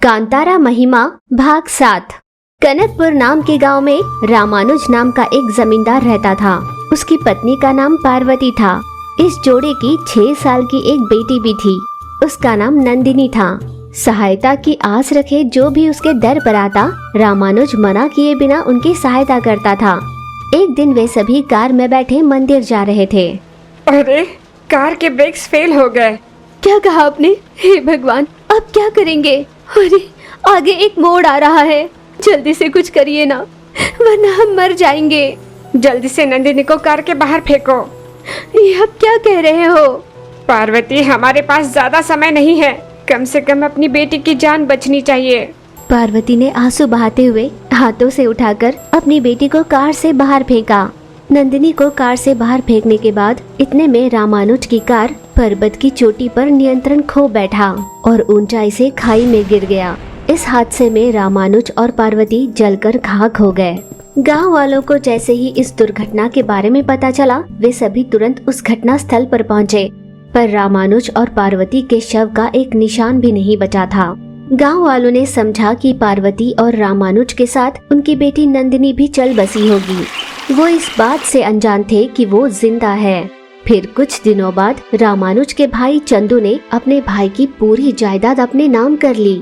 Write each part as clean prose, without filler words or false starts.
कांतारा महिमा भाग 7। कनकपुर नाम के गांव में रामानुज नाम का एक जमींदार रहता था। उसकी पत्नी का नाम पार्वती था। इस जोड़े की 6 साल की एक बेटी भी थी। उसका नाम नंदिनी था। सहायता की आस रखे जो भी उसके दर पर आता, रामानुज मना किए बिना उनकी सहायता करता था। एक दिन वे सभी कार में बैठे मंदिर जा रहे थे। अरे, कार के ब्रेक्स फेल हो गए। क्या कहा आपने? हे भगवान, अब क्या करेंगे? अरे, आगे एक मोड़ आ रहा है, जल्दी से कुछ करिए ना, वरना हम मर जाएंगे। जल्दी से नंदिनी को कार के बाहर फेंको। ये आप क्या कह रहे हो? पार्वती, हमारे पास ज्यादा समय नहीं है, कम से कम अपनी बेटी की जान बचनी चाहिए। पार्वती ने आंसू बहाते हुए हाथों से उठाकर अपनी बेटी को कार से बाहर फेंका। नंदिनी को कार से बाहर फेंकने के बाद इतने में रामानुज की कार पर्वत की चोटी पर नियंत्रण खो बैठा और ऊंचाई से खाई में गिर गया। इस हादसे में रामानुज और पार्वती जलकर खाक हो गए। गांव वालों को जैसे ही इस दुर्घटना के बारे में पता चला, वे सभी तुरंत उस घटना स्थल पर पहुंचे, पर रामानुज और पार्वती के शव का एक निशान भी नहीं बचा था। गांव वालों ने समझा कि पार्वती और रामानुज के साथ उनकी बेटी नंदिनी भी चल बसी होगी। वो इस बात से अनजान थे कि वो जिंदा है। फिर कुछ दिनों बाद रामानुज के भाई चंदू ने अपने भाई की पूरी जायदाद अपने नाम कर ली।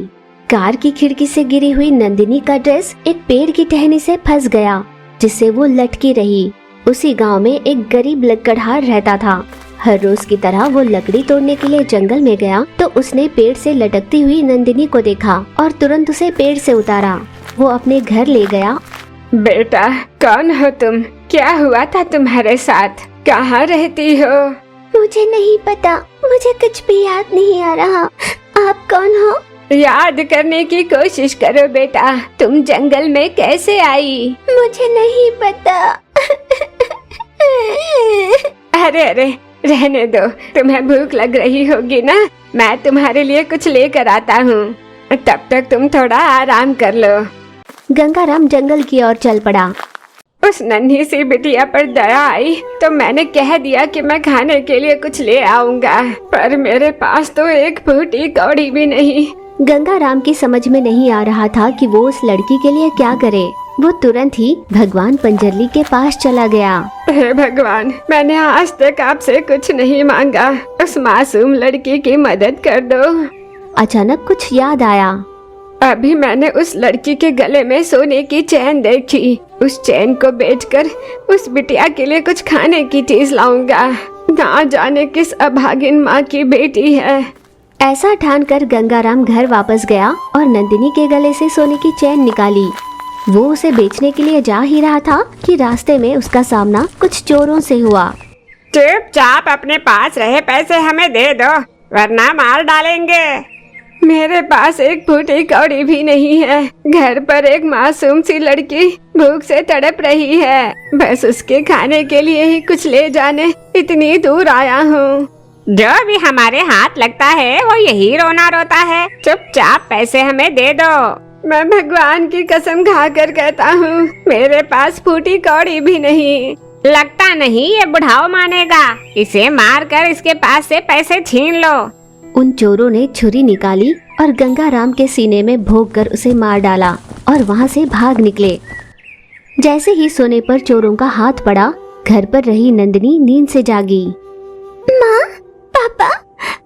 कार की खिड़की से गिरी हुई नंदिनी का ड्रेस एक पेड़ की टहनी से फंस गया, जिससे वो लटकी रही। उसी गांव में एक गरीब लकड़हार रहता था। हर रोज की तरह वो लकड़ी तोड़ने के लिए जंगल में गया तो उसने पेड़ से लटकती हुई नंदिनी को देखा और तुरंत उसे पेड़ से उतारा। वो अपने घर ले गया। बेटा, कौन हो तुम? क्या हुआ था तुम्हारे साथ? कहाँ रहती हो? मुझे नहीं पता, मुझे कुछ भी याद नहीं आ रहा। आप कौन हो? याद करने की कोशिश करो बेटा, तुम जंगल में कैसे आई? मुझे नहीं पता। अरे, रहने दो, तुम्हें भूख लग रही होगी ना, मैं तुम्हारे लिए कुछ लेकर आता हूँ। तब तक तुम थोड़ा आराम कर लो। गंगाराम जंगल की ओर चल पड़ा। उस नन्ही सी बिटिया पर दया आई तो मैंने कह दिया कि मैं खाने के लिए कुछ ले आऊंगा, पर मेरे पास तो एक फूटी कौड़ी भी नहीं। गंगाराम की समझ में नहीं आ रहा था कि वो उस लड़की के लिए क्या करे। वो तुरंत ही भगवान पंजरली के पास चला गया। हे भगवान, मैंने आज तक आपसे कुछ नहीं मांगा, उस मासूम लड़की की मदद कर दो। अचानक कुछ याद आया। अभी मैंने उस लड़की के गले में सोने की चैन देखी, उस चैन को बेचकर उस बिटिया के लिए कुछ खाने की चीज लाऊंगा। ना जाने किस अभागिन माँ की बेटी है। ऐसा ठानकर गंगाराम घर वापस गया और नंदिनी के गले से सोने की चैन निकाली। वो उसे बेचने के लिए जा ही रहा था कि रास्ते में उसका सामना कुछ चोरों से हुआ। चुपचाप अपने पास रहे पैसे हमें दे दो, वरना मार डालेंगे। मेरे पास एक फूटी कौड़ी भी नहीं है। घर पर एक मासूम सी लड़की भूख से तड़प रही है, बस उसके खाने के लिए ही कुछ ले जाने इतनी दूर आया हूँ। जो भी हमारे हाथ लगता है वो यही रोना रोता है। चुपचाप पैसे हमें दे दो। मैं भगवान की कसम खाकर कहता हूँ, मेरे पास फूटी कौड़ी भी नहीं। लगता नहीं ये बुढ़ाओ मानेगा, इसे मार कर इसके पास से पैसे छीन लो। उन चोरों ने छुरी निकाली और गंगाराम के सीने में भोंक कर उसे मार डाला और वहाँ से भाग निकले। जैसे ही सोने पर चोरों का हाथ पड़ा, घर पर रही नंदिनी नींद से जागी। माँ, पापा,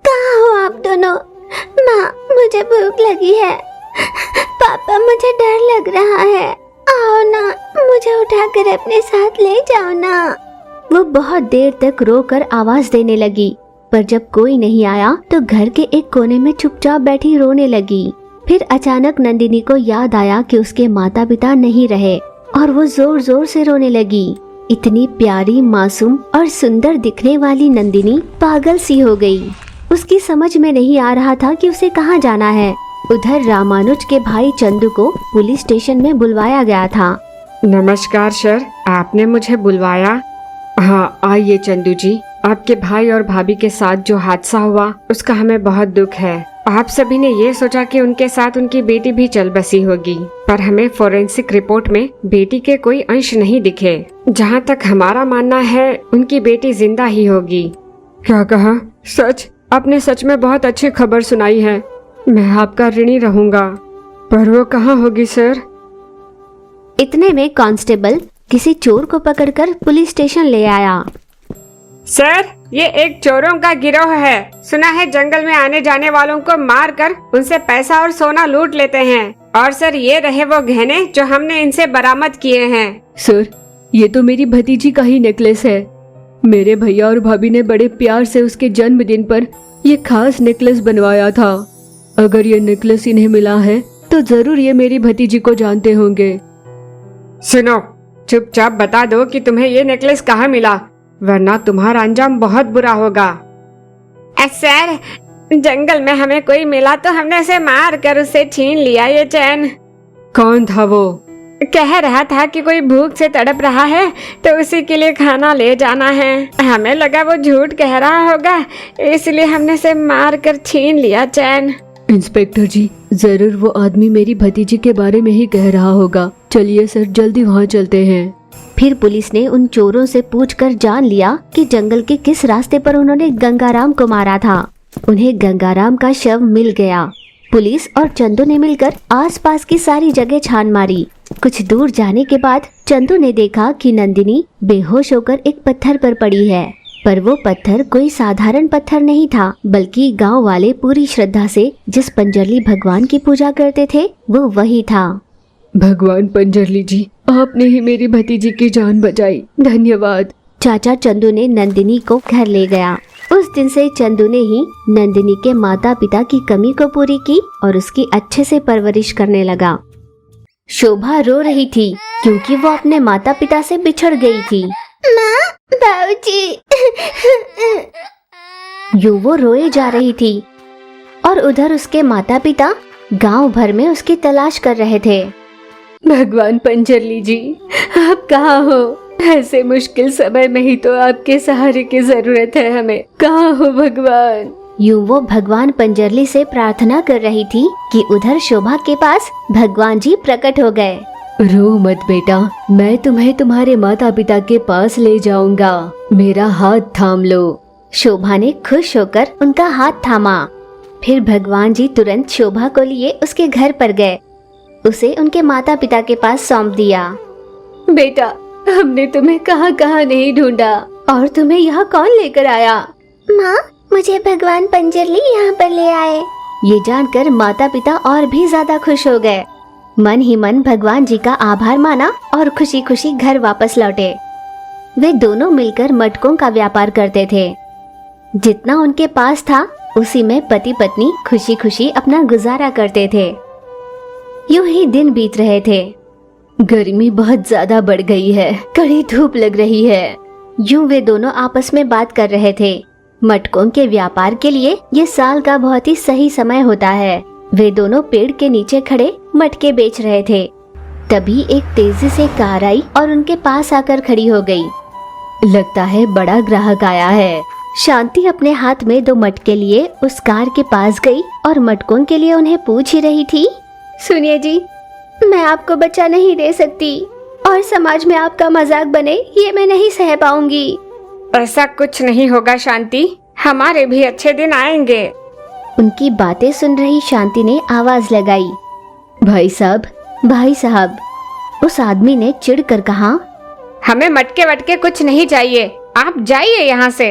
कहाँ हो आप दोनों? माँ, मुझे भूख लगी है। पापा, मुझे डर लग रहा है, आओ ना, मुझे उठाकर अपने साथ ले जाओ ना। वो बहुत देर तक रोकर आवाज देने लगी, पर जब कोई नहीं आया तो घर के एक कोने में चुपचाप बैठी रोने लगी। फिर अचानक नंदिनी को याद आया कि उसके माता पिता नहीं रहे और वो जोर जोर से रोने लगी। इतनी प्यारी, मासूम और सुंदर दिखने वाली नंदिनी पागल सी हो गई। उसकी समझ में नहीं आ रहा था कि उसे कहाँ जाना है। उधर रामानुज के भाई चंदू को पुलिस स्टेशन में बुलवाया गया था। नमस्कार सर, आपने मुझे बुलवाया? हाँ, आइए चंदू जी। आपके भाई और भाभी के साथ जो हादसा हुआ उसका हमें बहुत दुख है। आप सभी ने ये सोचा कि उनके साथ उनकी बेटी भी चल बसी होगी, पर हमें फोरेंसिक रिपोर्ट में बेटी के कोई अंश नहीं दिखे। जहाँ तक हमारा मानना है, उनकी बेटी जिंदा ही होगी। क्या कहा? सच? आपने सच में बहुत अच्छी खबर सुनाई है। मैं आपका ऋणी रहूंगा। पर वो कहाँ होगी सर? इतने में कांस्टेबल किसी चोर को पकड़कर पुलिस स्टेशन ले आया। सर, ये एक चोरों का गिरोह है। सुना है जंगल में आने जाने वालों को मारकर उनसे पैसा और सोना लूट लेते हैं। और सर, ये रहे वो गहने जो हमने इनसे बरामद किए हैं। सर, ये तो मेरी भतीजी का ही नेकलेस है। मेरे भैया और भाभी ने बड़े प्यार से उसके जन्मदिन पर ये खास नेकलेस बनवाया था। अगर ये नेकलेस इन्हें मिला है तो जरूर ये मेरी भतीजी को जानते होंगे। सुनो, चुपचाप बता दो कि तुम्हें ये नेकलेस कहाँ मिला, वरना तुम्हारा अंजाम बहुत बुरा होगा। सर, जंगल में हमें कोई मिला तो हमने उसे मार कर उसे छीन लिया ये चैन। कौन था वो? कह रहा था कि कोई भूख से तड़प रहा है तो उसी के लिए खाना ले जाना है। हमें लगा वो झूठ कह रहा होगा, इसलिए हमने उसे मार कर छीन लिया चैन। इंस्पेक्टर जी, जरूर वो आदमी मेरी भतीजी के बारे में ही कह रहा होगा। चलिए सर, जल्दी वहाँ चलते हैं। फिर पुलिस ने उन चोरों से पूछकर जान लिया कि जंगल के किस रास्ते पर उन्होंने गंगाराम को मारा था। उन्हें गंगाराम का शव मिल गया। पुलिस और चंदू ने मिलकर आसपास की सारी जगह छान मारी। कुछ दूर जाने के बाद चंदू ने देखा कि नंदिनी बेहोश होकर एक पत्थर पर पड़ी है। पर वो पत्थर कोई साधारण पत्थर नहीं था, बल्कि गांव वाले पूरी श्रद्धा से जिस पंजरली भगवान की पूजा करते थे वो वही था। भगवान पंजरली जी, आपने ही मेरी भतीजी की जान बचाई, धन्यवाद। चाचा चंदू ने नंदिनी को घर ले गया। उस दिन से चंदू ने ही नंदिनी के माता पिता की कमी को पूरी की और उसकी अच्छे से परवरिश करने लगा। शोभा रो रही थी क्योंकि वो अपने माता पिता से बिछड़ गई थी। माँ, बाबूजी। यूं वो रोए जा रही थी और उधर उसके माता पिता गांव भर में उसकी तलाश कर रहे थे। भगवान पंजरली जी, आप कहाँ हो? ऐसे मुश्किल समय में ही तो आपके सहारे की जरूरत है हमें। कहाँ हो भगवान? यूं वो भगवान पंजरली से प्रार्थना कर रही थी कि उधर शोभा के पास भगवान जी प्रकट हो गए। रो मत बेटा, मैं तुम्हें तुम्हारे माता पिता के पास ले जाऊंगा। मेरा हाथ थाम लो। शोभा ने खुश होकर उनका हाथ थामा। फिर भगवान जी तुरंत शोभा को लिए उसके घर पर गए। उसे उनके माता पिता के पास सौंप दिया। बेटा, हमने तुम्हें कहाँ कहाँ नहीं ढूंढा और तुम्हें यहाँ कौन लेकर आया? माँ, मुझे भगवान पंजरली यहाँ पर ले आए। ये जानकर माता पिता और भी ज्यादा खुश हो गए। मन ही मन भगवान जी का आभार माना और खुशी खुशी घर वापस लौटे। वे दोनों मिलकर मटकों का व्यापार करते थे। जितना उनके पास था उसी में पति पत्नी खुशी खुशी अपना गुजारा करते थे। यूं ही दिन बीत रहे थे। गर्मी बहुत ज्यादा बढ़ गई है, कड़ी धूप लग रही है। यूं वे दोनों आपस में बात कर रहे थे। मटकों के व्यापार के लिए ये साल का बहुत ही सही समय होता है। वे दोनों पेड़ के नीचे खड़े मटके बेच रहे थे। तभी एक तेजी से कार आई और उनके पास आकर खड़ी हो गई। लगता है बड़ा ग्राहक आया है। शांति अपने हाथ में 2 मटके लिए उस कार के पास गई और मटकों के लिए उन्हें पूछ ही रही थी। सुनिए जी, मैं आपको बच्चा नहीं दे सकती और समाज में आपका मजाक बने ये मैं नहीं सह पाऊंगी। ऐसा कुछ नहीं होगा शांति, हमारे भी अच्छे दिन आएंगे। उनकी बातें सुन रही शांति ने आवाज लगाई, भाई साहब, भाई साहब। उस आदमी ने चिढ़कर कहा, हमें मटके वटके कुछ नहीं चाहिए, आप जाइए यहाँ से।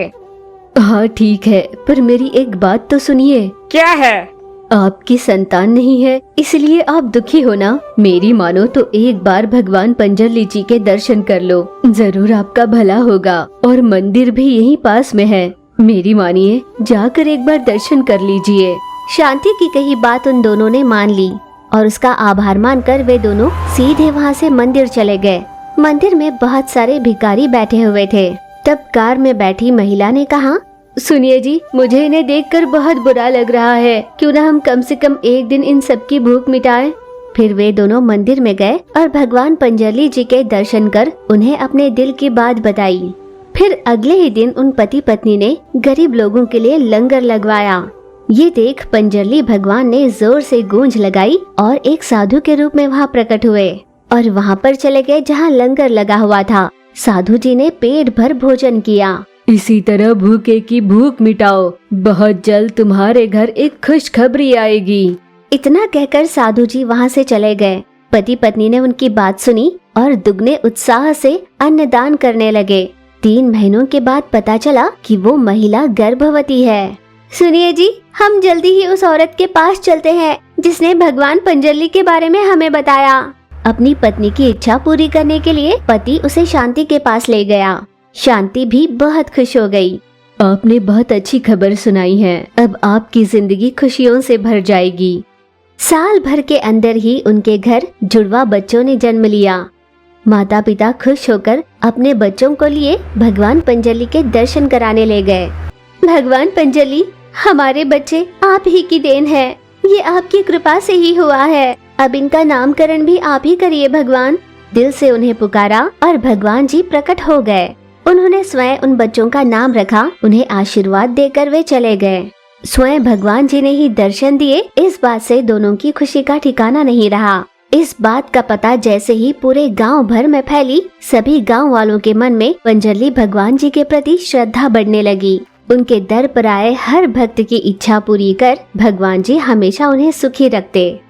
हाँ ठीक है, पर मेरी एक बात तो सुनिए। क्या है? आपकी संतान नहीं है इसलिए आप दुखी हो ना। मेरी मानो तो एक बार भगवान पंजरली जी के दर्शन कर लो, जरूर आपका भला होगा। और मंदिर भी यहीं पास में है, मेरी मानिए, जाकर एक बार दर्शन कर लीजिए। शांति की कही बात उन दोनों ने मान ली और उसका आभार मानकर वे दोनों सीधे वहाँ से मंदिर चले गए। मंदिर में बहुत सारे भिखारी बैठे हुए थे। तब कार में बैठी महिला ने कहा, सुनिए जी, मुझे इन्हें देखकर बहुत बुरा लग रहा है। क्यों ना हम कम से कम एक दिन इन सब की भूख मिटाएं। फिर वे दोनों मंदिर में गए और भगवान पंजरली जी के दर्शन कर उन्हें अपने दिल की बात बताई। फिर अगले ही दिन उन पति पत्नी ने गरीब लोगों के लिए लंगर लगवाया। ये देख पंजरली भगवान ने जोर से गूंज लगाई और एक साधु के रूप में वहाँ प्रकट हुए और वहाँ पर चले गए जहाँ लंगर लगा हुआ था। साधु जी ने पेट भर भोजन किया इसी तरह भूखे की भूख मिटाओ, बहुत जल्द तुम्हारे घर एक खुशखबरी आएगी। इतना कहकर साधु जी वहाँ से चले गए। पति पत्नी ने उनकी बात सुनी और दुगने उत्साह से अन्नदान करने लगे। 3 महीनों के बाद पता चला कि वो महिला गर्भवती है। सुनिए जी, हम जल्दी ही उस औरत के पास चलते हैं जिसने भगवान पंजरली के बारे में हमें बताया। अपनी पत्नी की इच्छा पूरी करने के लिए पति उसे शांति के पास ले गया। शांति भी बहुत खुश हो गई। आपने बहुत अच्छी खबर सुनाई है, अब आपकी जिंदगी खुशियों से भर जाएगी। साल भर के अंदर ही उनके घर जुड़वा बच्चों ने जन्म लिया। माता पिता खुश होकर अपने बच्चों को लिए भगवान पंजरली के दर्शन कराने ले गए। भगवान पंजरली, हमारे बच्चे आप ही की देन है, ये आपकी कृपा से ही हुआ है। अब इनका नामकरण भी आप ही करिए भगवान। दिल से उन्हें पुकारा और भगवान जी प्रकट हो गए। उन्होंने स्वयं उन बच्चों का नाम रखा। उन्हें आशीर्वाद देकर वे चले गए। स्वयं भगवान जी ने ही दर्शन दिए। इस बात से दोनों की खुशी का ठिकाना नहीं रहा। इस बात का पता जैसे ही पूरे गांव भर में फैली, सभी गांव वालों के मन में पंजरली भगवान जी के प्रति श्रद्धा बढ़ने लगी। उनके दर पर आए हर भक्त की इच्छा पूरी कर भगवान जी हमेशा उन्हें सुखी रखते।